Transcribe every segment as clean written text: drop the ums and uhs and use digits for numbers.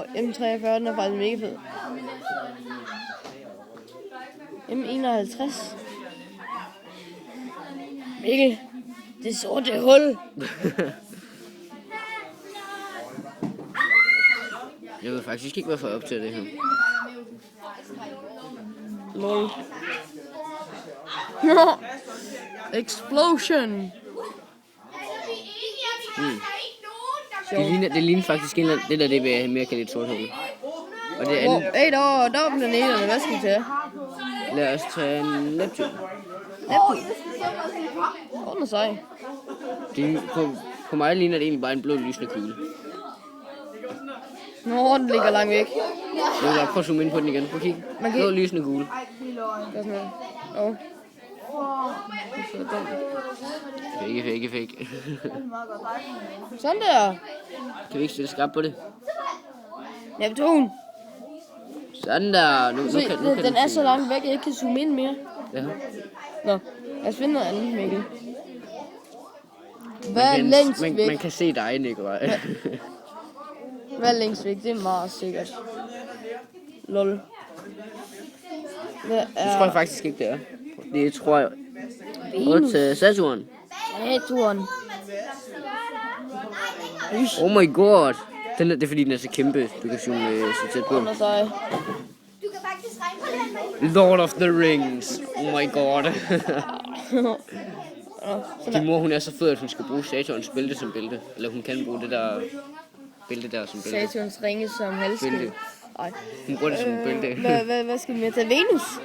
M43, den er faktisk mega fed. M51. Mikkel, det sorte hul. Jeg ved faktisk ikke, hvorfor jeg optager det her. Lol. Explosion. Det ligner faktisk en det der, det vil jeg mere kalde et sort hul. Og det andet... Hey, der var planeterne. Hvad skal vi tage? Lad os tage Neptun. Ordner sig. På mig ligner det egentlig bare en blå lysende kugle. Nå, den ligger langt væk. Jeg vil prøve at zoome ind på den igen. Prøv at kigge. Blå lysende kugle. Hvad sådan noget? Fake. Sådan der. Kan vi ikke stille skarpt på det? Neptun. Sådan der. Nu kan den er så langt væk, at jeg ikke kan zoome ind mere. Ja. Nå, lad os finde noget andet, Mikkel. Hvad er længst væk? Man kan se dig, Nikolaj. Hvad er længst væk? Det er meget sikkert. Lol. Det tror jeg faktisk ikke, det er. Det tror jeg. Og til Saturn. Saturn. Oh my god. Det er fordi, den er så kæmpe. Du kan zoome så tæt på. Under sig. Lord of the Rings. Oh my god. Din mor, hun er så fed, at hun skal bruge Saturns bælte som bælte. Eller hun kan bruge det der bælte der som bælte. Saturns ringe som halsskål. Nej. Hun bruger det som bælte. Hvad skal vi med til? Venus?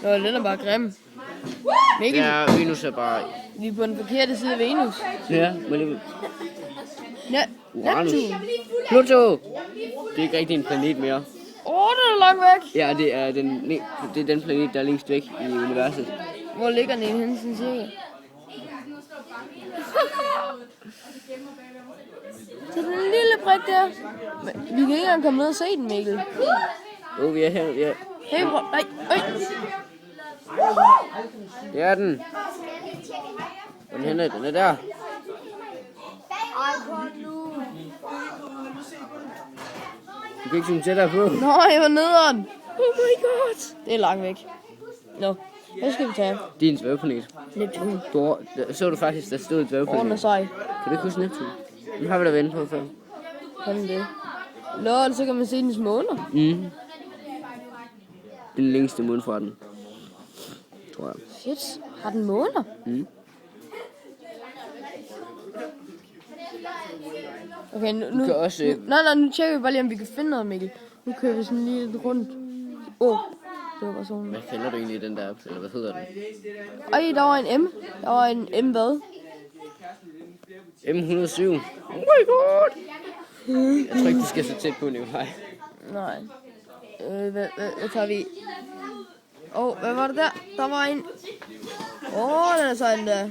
Nå, den er bare grim. Mikkel, Ja, Venus er bare... vi er på den forkerte side af Venus. Ja, men det... Ja, Uranus. Neptun. Pluto! Det er ikke rigtig en planet mere. Den er langt væk. Ja, det er den planet, der er længst væk i universet. Hvor ligger den henne, sådan cirka? Så den lille prik der. Men vi kan ikke engang komme ned og se den, Mikkel. Jo, vi er her. Ja. Hey, bro. Nej. Det er den. Den henne, den er der. Du kan ikke zoome tættere på. Nej, hvor nederen. Oh my god. Det er langt væk. Nå, hvad skal vi tage? Det er en dværgplanet. Neptun. Så du faktisk, der stod et Ordner dværgplanet. sig. Kan du ikke huske Neptun? Den har vi da ventet på før. Sådan det. Lol, så kan man se dens måner. Den længste måne fra den. Tror jeg. Shit, har den måner? Okay, nu kan også... nu tjekker vi bare lige, om vi kan finde noget, Mikkel. Nu kører vi sådan lige lidt rundt. Det var bare sådan. Hvad kalder du egentlig den der, eller hvad hedder den? Ej, der var en M. Der var en M hvad? M107. Oh my god! Jeg tror ikke, du skal så tæt på, Nikolaj. Nej. Hvad tager vi? Hvad var det der? Der var en... den er sådan der.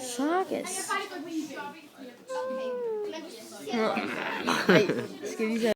Sargas. Nej, skal vi se.